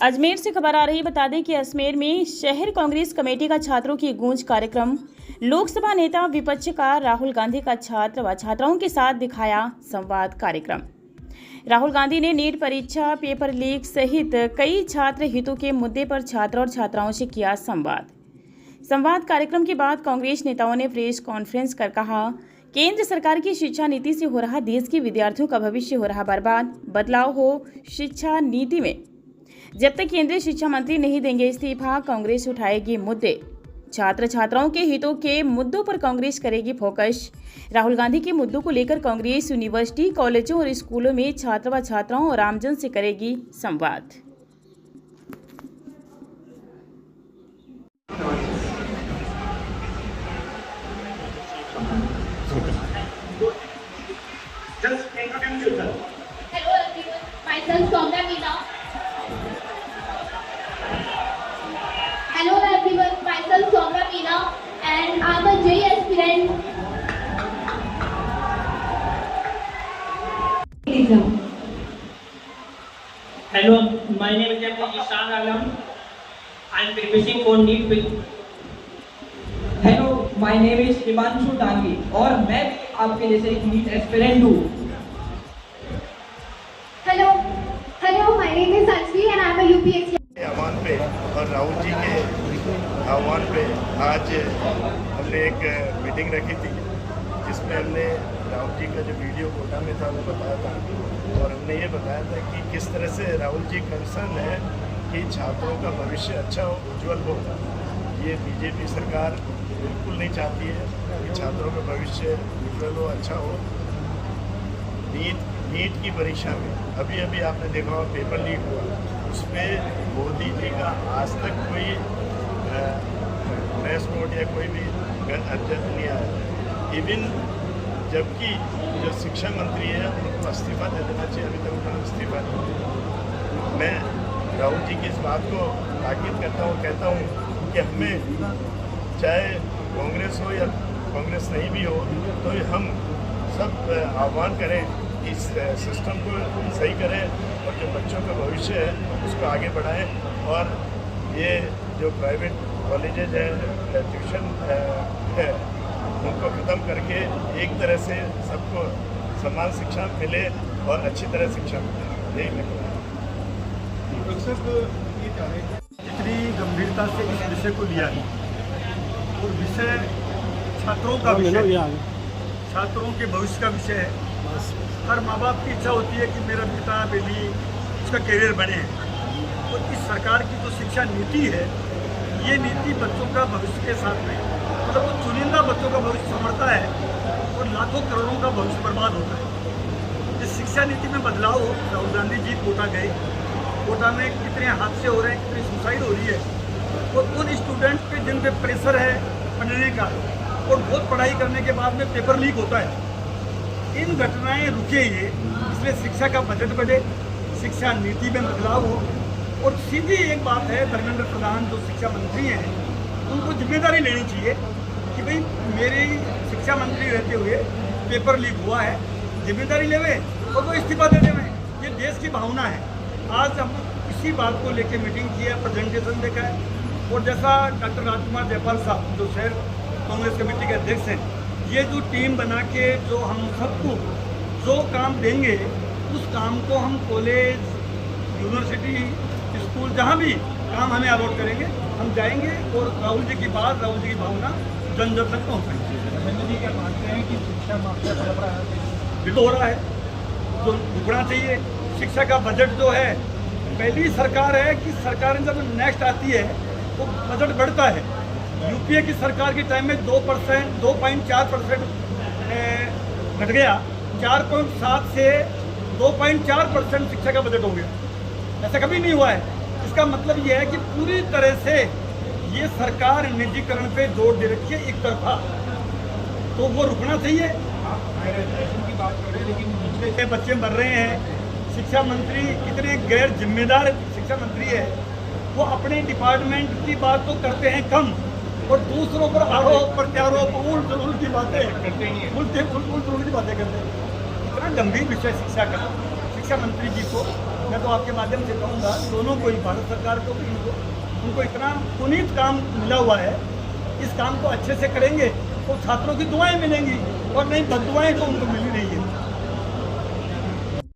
अजमेर से खबर आ रही है। बता दें कि अजमेर में शहर कांग्रेस कमेटी का छात्रों की गूंज कार्यक्रम, लोकसभा नेता विपक्ष का राहुल गांधी का छात्र व छात्राओं के साथ दिखाया संवाद कार्यक्रम। राहुल गांधी ने नीट परीक्षा, पेपर लीक सहित कई छात्र हितों के मुद्दे पर छात्र और छात्राओं से किया संवाद कार्यक्रम के बाद कांग्रेस नेताओं ने प्रेस कॉन्फ्रेंस कर कहा, केंद्र सरकार की शिक्षा नीति से हो रहा देश के विद्यार्थियों का भविष्य हो रहा बर्बाद। बदलाव हो शिक्षा नीति में। जब तक केंद्रीय शिक्षा मंत्री नहीं देंगे इस्तीफा, कांग्रेस उठाएगी मुद्दे। छात्र छात्राओं के हितों के मुद्दों पर कांग्रेस करेगी फोकस। राहुल गांधी के मुद्दों को लेकर कांग्रेस यूनिवर्सिटी, कॉलेजों और स्कूलों में छात्र व छात्राओं और आमजन से करेगी संवाद। Just introduce yourself. Hello everyone, myself Soumya Meena. Hello everyone, myself Soumya Meena and I'm a JEE aspirant. Hello, my name is Ishan Alam. I am preparing for NEET. Hello, my name is Himanshu Dangi और मैं भी आपके जैसे एक NEET aspirant हूँ। Hello, my name is Anjali and I'm a UPSC. आह्वान पे और राहुल जी के आह्वान पे आज हमने एक मीटिंग रखी थी, जिसमें हमने राहुल जी का जो वीडियो कोटा में था वो बताया था और हमने ये बताया था कि किस तरह से राहुल जी कंसर्न है कि छात्रों का भविष्य अच्छा हो, उज्जवल हो। ये बीजेपी सरकार बिल्कुल नहीं चाहती है कि छात्रों का भविष्य उज्जवल हो, अच्छा हो। नीट की परीक्षा में अभी आपने देखा होगा पेपर लीक हुआ, उस पर मोदी जी का आज तक कोई प्रेस नोट या कोई भी अर्जन नहीं आया। इवन जबकि जो शिक्षा मंत्री है उनको इस्तीफा दे देना चाहिए, अभी तक उन्होंने इस्तीफा नहीं दिया। मैं राहुल जी की इस बात को ताकीद करता हूँ, कहता हूँ कि हमें चाहे कांग्रेस हो या कांग्रेस नहीं भी हो, तो हम सब आह्वान करें, इस सिस्टम को सही करें और जो बच्चों का भविष्य है उसको आगे बढ़ाएं। और ये जो प्राइवेट कॉलेजेज हैं, ट्यूशन है, उनको ख़त्म करके एक तरह से सबको समान शिक्षा मिले और अच्छी तरह शिक्षा मिले। यही मैं इतनी गंभीरता से इस विषय को लिया है और विषय छात्रों का विषय, छात्रों के भविष्य का विषय है। हर माँ बाप की इच्छा होती है कि मेरा बेटा बेटी उसका करियर बने, और इस सरकार की जो शिक्षा नीति है, ये नीति बच्चों का भविष्य के साथ में मतलब वो चुनिंदा बच्चों का भविष्य संवरता है और लाखों करोड़ों का भविष्य बर्बाद होता है। इस शिक्षा नीति में बदलाव हो। राहुल गांधी जी कोटा गए, कोटा में कितने हादसे हो रहे हैं, कितनी सुसाइड हो रही है, और उन स्टूडेंट पे जिन पे प्रेशर है पढ़ने का और बहुत पढ़ाई करने के बाद में पेपर लीक होता है। इन घटनाएं रुके ये, इसलिए शिक्षा का बजट बढ़े, शिक्षा नीति में बदलाव हो। और सीधी एक बात है, धर्मेंद्र प्रधान जो शिक्षा मंत्री हैं, उनको जिम्मेदारी लेनी चाहिए कि भाई मेरी शिक्षा मंत्री रहते हुए पेपर लीक हुआ है, जिम्मेदारी लेवे और वो इस्तीफा दे देवे। ये देश की भावना है। आज हम इसी बात को लेकर मीटिंग की है, प्रेजेंटेशन देखा है, और जैसा डॉक्टर राजकुमार जयपाल साहब जो शहर कांग्रेस कमेटी के अध्यक्ष हैं, ये जो टीम बना के जो हम सबको जो काम देंगे, उस काम को हम कॉलेज, यूनिवर्सिटी, स्कूल, जहाँ भी काम हमें अलॉट करेंगे, हम जाएंगे और राहुल जी की बात, राहुल जी की भावना जन जन तक पहुँचाएंगे। जी क्या मानते हैं कि शिक्षा माफिया बढ़ रहा है? बिल्कुल हो रहा है, तो रुकना चाहिए। शिक्षा का बजट जो है, पहली सरकार है कि सरकार जब नेक्स्ट आती है तो बजट बढ़ता है। यूपीए की सरकार के टाइम में 2.4% घट गया, 4.7 से 2.4% शिक्षा का बजट हो गया। ऐसा कभी नहीं हुआ है। इसका मतलब यह है कि पूरी तरह से ये सरकार निजीकरण पे जोर दे रखी है, एक तरफा, तो वो रुकना चाहिए। की बात करें, लेकिन बच्चे मर रहे हैं। शिक्षा मंत्री कितने गैर जिम्मेदार शिक्षा मंत्री है, वो अपने डिपार्टमेंट की बात तो करते हैं कम और दूसरों पर आरोप प्रत्यारोप उल्टी बातें करते हैं, उल्टी बातें करते हैं। इतना गंभीर विषय शिक्षा का, शिक्षा मंत्री जी को मैं तो आपके माध्यम से कहूँगा दोनों को ही, भारत सरकार को भी, उनको इतना पुनीत काम मिला हुआ है, इस काम को अच्छे से करेंगे तो छात्रों की दुआएं मिलेंगी, और नहीं बददुआएं तो उनको मिली नहीं।